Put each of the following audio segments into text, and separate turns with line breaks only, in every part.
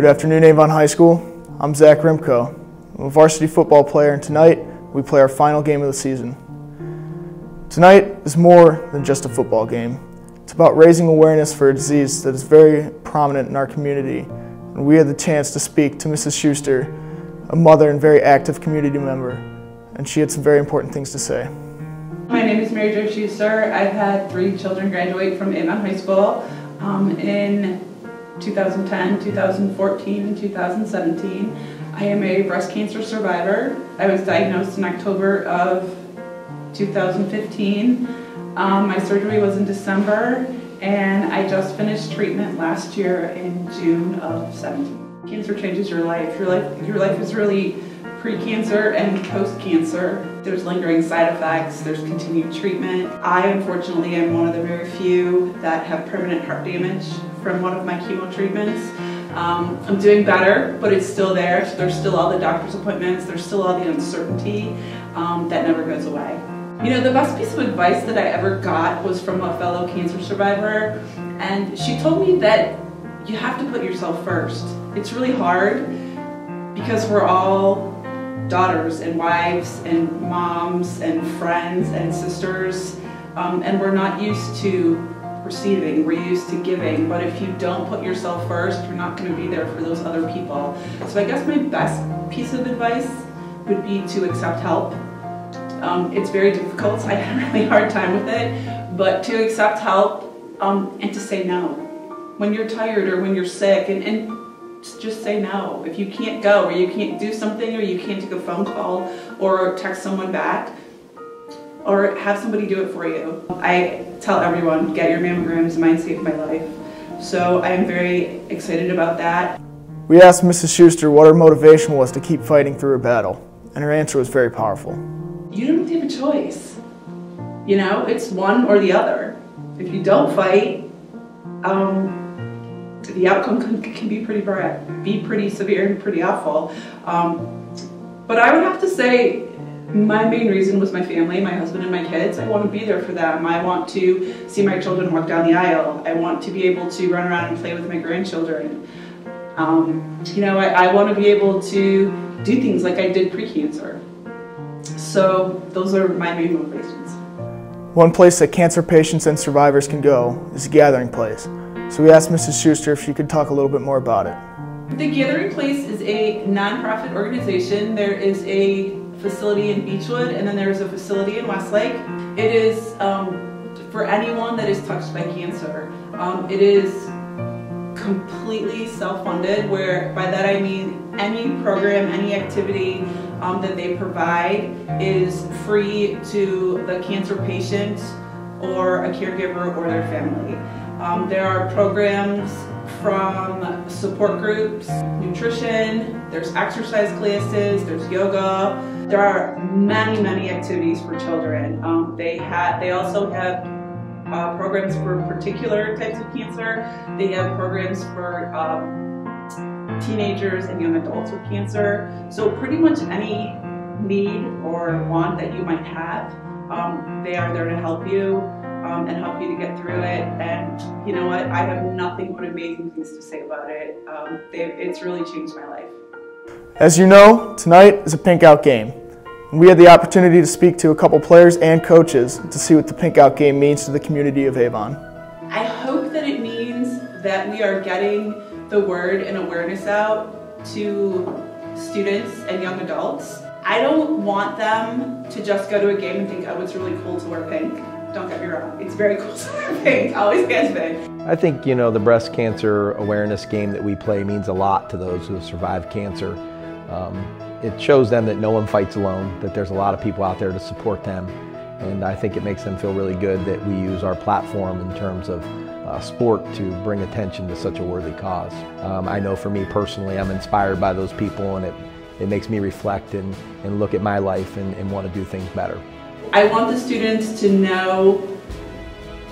Good afternoon, Avon High School. I'm Zach Rimko. I'm a varsity football player, and tonight we play our final game of the season. Tonight is more than just a football game. It's about raising awareness for a disease that is very prominent in our community. And we had the chance to speak to Mrs. Schuster, a mother and very active community member, and she had some very important things to say.
My name is Mary Jo Schuster. I've had 3 children graduate from Avon High School in 2010, 2014, and 2017. I am a breast cancer survivor. I was diagnosed in October of 2015. My surgery was in December, and I just finished treatment last year in June of 17. Cancer changes your life. Your life is really pre-cancer and post-cancer. There's lingering side effects, there's continued treatment. I, unfortunately, am one of the very few that have permanent heart damage from one of my chemo treatments. I'm doing better, but it's still there. So there's still all the doctor's appointments, there's still all the uncertainty that never goes away. You know, the best piece of advice that I ever got was from a fellow cancer survivor, and she told me that you have to put yourself first. It's really hard because we're all daughters and wives and moms and friends and sisters, and we're not used to receiving, we're used to giving, but if you don't put yourself first, you're not going to be there for those other people. So I guess my best piece of advice would be to accept help. It's very difficult, I had a really hard time with it, but to accept help and to say no. When you're tired or when you're sick, and just say no. If you can't go, or you can't do something, or you can't take a phone call or text someone back, or have somebody do it for you. I tell everyone, get your mammograms, mine saved my life. So I am very excited about that.
We asked Mrs. Schuster what her motivation was to keep fighting through her battle, and her answer was very powerful.
You don't have a choice. You know, it's one or the other. If you don't fight, the outcome can be pretty severe and pretty awful. But I would have to say my main reason was my family, my husband and my kids. I want to be there for them. I want to see my children walk down the aisle. I want to be able to run around and play with my grandchildren. You know, I want to be able to do things like I did pre-cancer. So those are my main motivations.
One place that cancer patients and survivors can go is a gathering place. So we asked Mrs. Schuster if she could talk a little bit more about it.
The Gathering Place is a nonprofit organization. There is a facility in Beechwood, and then there's a facility in Westlake. It is for anyone that is touched by cancer. It is completely self-funded, where by that I mean any program, any activity that they provide is free to the cancer patient or a caregiver or their family. There are programs from support groups, nutrition, there's exercise classes, there's yoga. There are many activities for children. They also have programs for particular types of cancer. They have programs for teenagers and young adults with cancer. So pretty much any need or want that you might have, they are there to help you. And help you to get through it. And you know what? I have nothing but amazing things to say about it. It's really changed my life.
As you know, tonight is a pink out game. We had the opportunity to speak to a couple players and coaches to see what the pink out game means to the community of Avon.
I hope that it means that we are getting the word and awareness out to students and young adults. I don't want them to just go to a game and think, oh, it's really cool to wear pink. Don't get me wrong, it's very cool to wear pink, always has been.
I think, you know, the breast cancer awareness game that we play means a lot to those who have survived cancer. It shows them that no one fights alone, that there's a lot of people out there to support them, and I think it makes them feel really good that we use our platform in terms of sport to bring attention to such a worthy cause. I know for me personally, I'm inspired by those people, and it makes me reflect and look at my life and want to do things better.
I want the students to know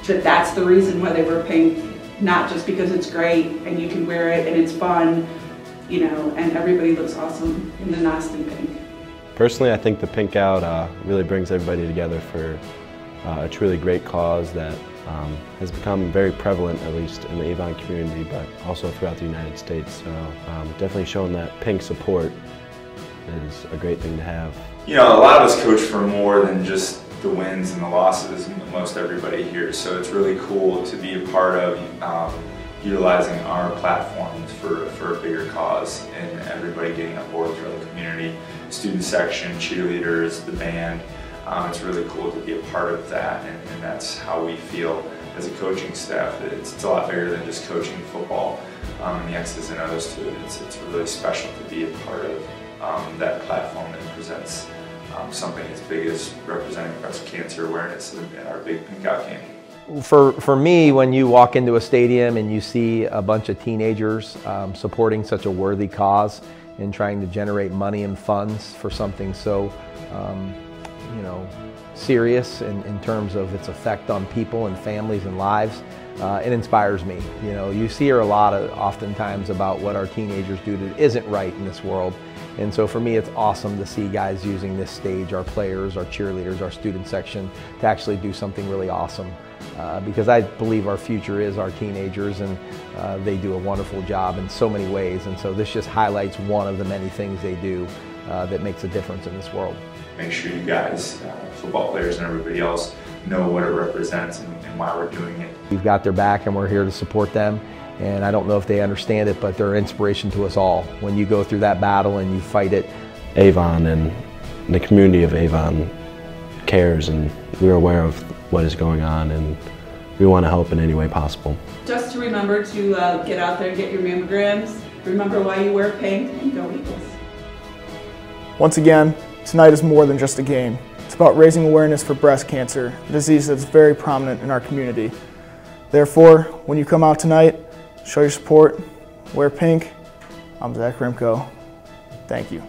that that's the reason why they wear pink, not just because it's great and you can wear it and it's fun, you know, and everybody looks awesome in the nest in pink.
Personally, I think the pink out really brings everybody together for a truly great cause that has become very prevalent, at least in the Avon community, but also throughout the United States. So definitely showing that pink support is a great thing to have.
You know, a lot of us coach for more than just the wins and the losses, most everybody here. So it's really cool to be a part of utilizing our platforms for a bigger cause, and everybody getting on board throughout the community, student section, cheerleaders, the band. It's really cool to be a part of that, and that's how we feel as a coaching staff. It's a lot bigger than just coaching football and the X's and O's to it. It's really special to be a part of that platform that presents something as big as representing breast cancer awareness in our big Pink Out campaign.
For me, when you walk into a stadium and you see a bunch of teenagers supporting such a worthy cause and trying to generate money and funds for something so serious in terms of its effect on people and families and lives, it inspires me. You see oftentimes about what our teenagers do that isn't right in this world. And so for me, it's awesome to see guys using this stage, our players, our cheerleaders, our student section, to actually do something really awesome. Because I believe our future is our teenagers, and they do a wonderful job in so many ways. And so this just highlights one of the many things they do that makes a difference in this world.
Make sure you guys, football players and everybody else, know what it represents and why we're doing it.
We've got their back and we're here to support them. And I don't know if they understand it, but they're an inspiration to us all. When you go through that battle and you fight it.
Avon and the community of Avon cares, and we're aware of what is going on, and we want to help in any way possible.
Just to remember to get out there and get your mammograms. Remember why you wear pink, and go Eagles.
Once again, tonight is more than just a game. It's about raising awareness for breast cancer, a disease that's very prominent in our community. Therefore, when you come out tonight, show your support, wear pink. I'm Zach Rimko. Thank you.